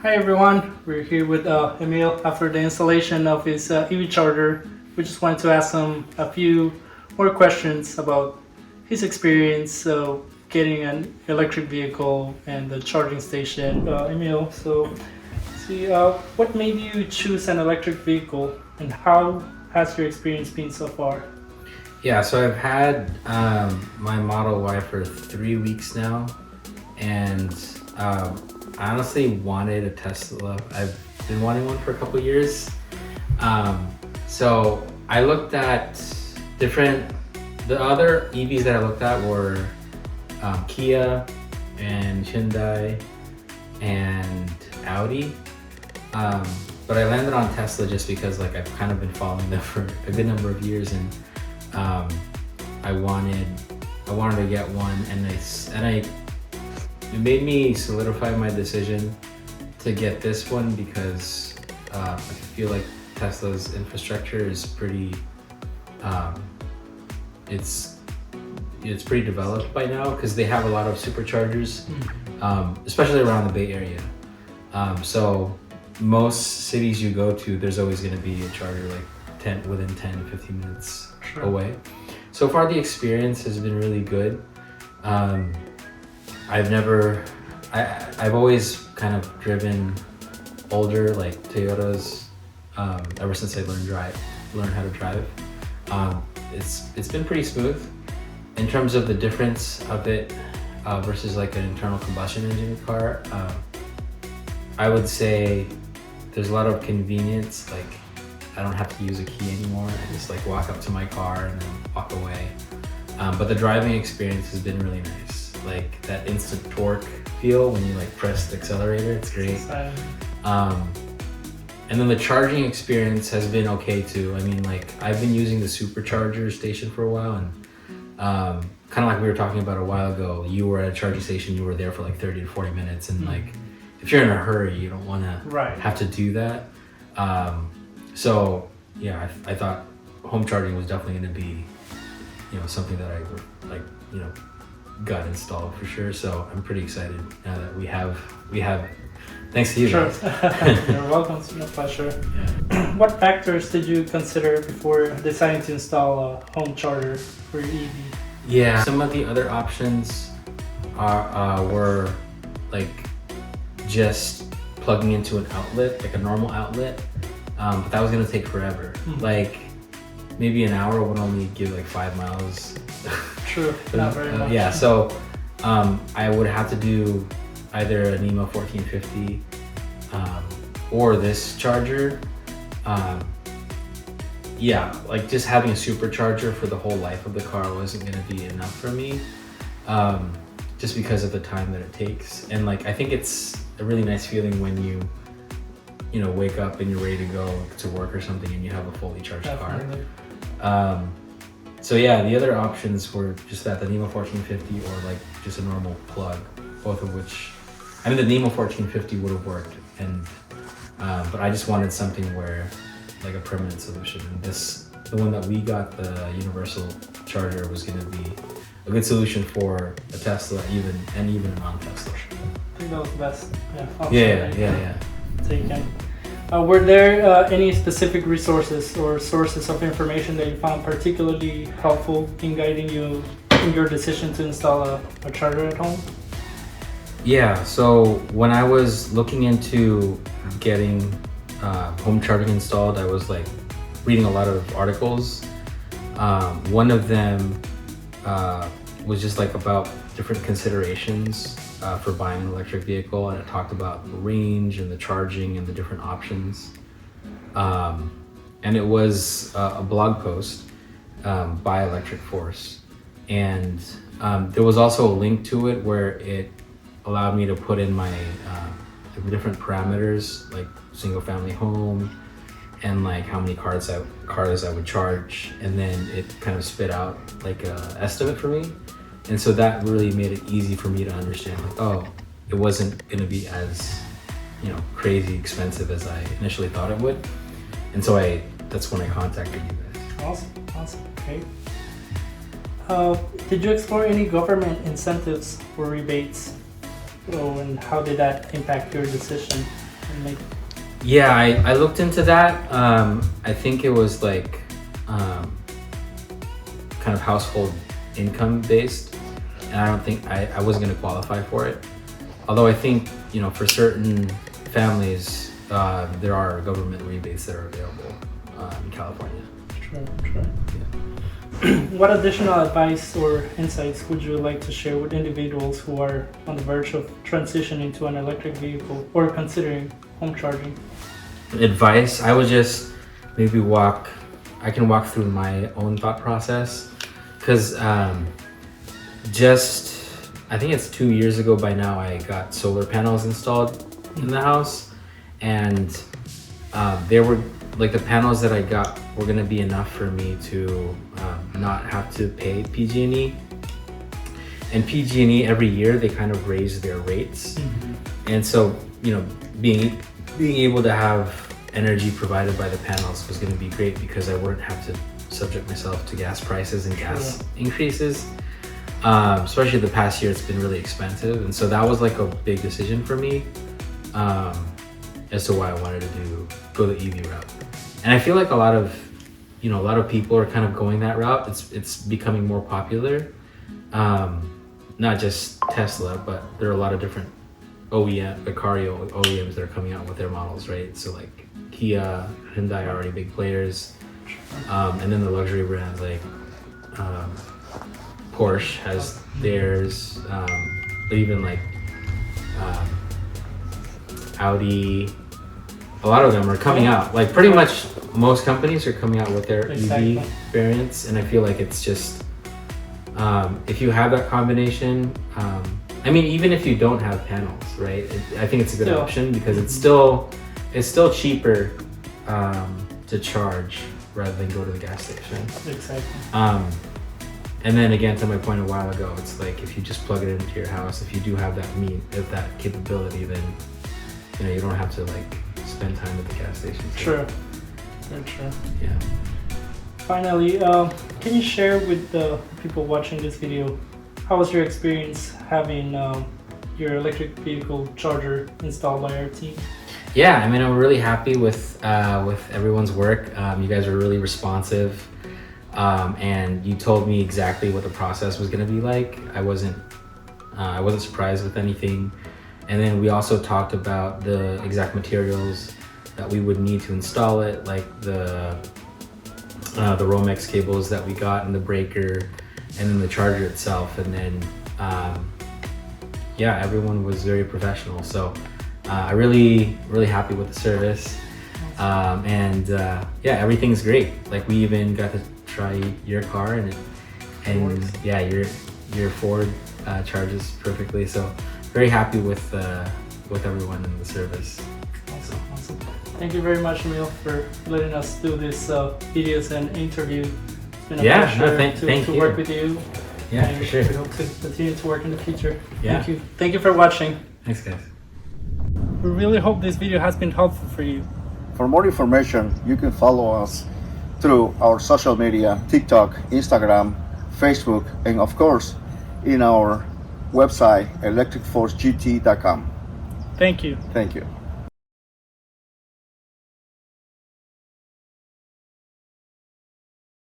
Hi everyone, we're here with Emil after the installation of his EV charger. We just wanted to ask him a few more questions about his experience getting an electric vehicle and the charging station. Emil, what made you choose an electric vehicle and how has your experience been so far? Yeah, so I've had my Model Y for 3 weeks now, and I honestly wanted a Tesla. I've been wanting one for a couple years. So I looked at the other EVs that I looked at were Kia and Hyundai and Audi. But I landed on Tesla just because I've kind of been following them for a good number of years, and I wanted to get one, and it made me solidify my decision to get this one because I feel like Tesla's infrastructure is pretty it's pretty developed by now because they have a lot of superchargers, especially around the Bay Area. So most cities you go to, there's always going to be a charger within 10-15 minutes away. So far the experience has been really good. I've always kind of driven older Toyotas ever since I learned how to drive. It's been pretty smooth in terms of the difference of it versus an internal combustion engine car. I would say there's a lot of convenience. I don't have to use a key anymore. I just walk up to my car and then walk away. But the driving experience has been really nice. That instant torque feel when you press the accelerator, it's great. And then the charging experience has been okay too. I mean, I've been using the supercharger station for a while, and kind of like we were talking about a while ago, you were at a charging station, you were there for 30 to 40 minutes, and if you're in a hurry, you don't want to have to do that. So yeah, I thought home charging was definitely going to be, something that I would got installed for sure. So I'm pretty excited now that we have. Thanks to you. Sure. You're welcome. It's been a pleasure. Yeah. What factors did you consider before deciding to install a home charger for your EV? Yeah. Some of the other options were just plugging into an outlet, a normal outlet, but that was gonna take forever. Maybe an hour would only give 5 miles. True, not very much. Yeah, so I would have to do either a NEMA 1450 or this charger. Just having a supercharger for the whole life of the car wasn't going to be enough for me, just because of the time that it takes. And I think it's a really nice feeling when you wake up and you're ready to go to work or something and you have a fully charged Definitely. car. So yeah, the other options were just the NEMA 1450 or just a normal plug, both of which, the NEMA 1450 would have worked, and but I just wanted something where a permanent solution, and the one that we got, the universal charger, was going to be a good solution for a Tesla, even a non-Tesla. I think that was the best. Yeah. Taken. Were there any specific resources or sources of information that you found particularly helpful in guiding you in your decision to install a charger at home? Yeah, so when I was looking into getting home charging installed, I was reading a lot of articles. One of them was just about different considerations for buying an electric vehicle, and it talked about the range and the charging and the different options. And it was a blog post by Electric Force, and there was also a link to it where it allowed me to put in my different parameters, single family home and how many cars I would charge, and then it kind of spit out a estimate for me. And so that really made it easy for me to understand it wasn't going to be as crazy expensive as I initially thought it would. And so that's when I contacted you guys. Awesome, great. Did you explore any government incentives or rebates? And how did that impact your decision? And like, Yeah, I looked into that. I think it was like kind of household income based, and I don't think I wasn't going to qualify for it. Although I think, you know, for certain families, there are government rebates that are available in California. sure. What additional advice or insights would you like to share with individuals who are on the verge of transitioning to an electric vehicle or considering home charging? Advice, I would just maybe I can walk through my own thought process, because I think it's 2 years ago by now, I got solar panels installed in the house, and they were like, the panels that I got were going to be enough for me to not have to pay PG&E. And PG&E every year they kind of raise their rates, and so, you know, being able to have energy provided by the panels was going to be great, because I wouldn't have to subject myself to gas prices and gas increases. Especially the past year, it's been really expensive, and so that was like a big decision for me as to why I wanted to go the EV route. And I feel like a lot of people are kind of going that route. It's becoming more popular, not just Tesla, but there are a lot of different car OEMs that are coming out with their models, right? So like Kia, Hyundai are already big players, and then the luxury brands like Porsche has theirs, but even like Audi, a lot of them are coming out. Like pretty much most companies are coming out with their EV variants, and I feel like it's just if you have that combination. I mean, even if you don't have panels, right? I think it's a good option, because it's still cheaper to charge rather than go to the gas station. Exactly. And then again, to my point a while ago, it's like if you just plug it into your house, if you do have that capability, then you know you don't have to like spend time at the gas station. True. Very true. Yeah. Finally, can you share with the people watching this video, how was your experience having your electric vehicle charger installed by our team? Yeah, I mean, I'm really happy with everyone's work. You guys were really responsive, and you told me exactly what the process was going to be like. I wasn't surprised with anything. And then we also talked about the exact materials that we would need to install it, like the Romex cables that we got, and the breaker, and then the charger itself. And then everyone was very professional. So I really happy with the service, and everything's great. Like we even got to try your car, and your Ford charges perfectly. So very happy with everyone in the service. Awesome. Thank you very much, Emil, for letting us do this videos and interview. It's been a pleasure to work with you. Yeah, and for sure. We hope to continue to work in the future. Yeah. Thank you for watching. Thanks, guys. We really hope this video has been helpful for you. For more information, you can follow us through our social media, TikTok, Instagram, Facebook, and of course, in our website, electricforcegt.com. Thank you. Thank you.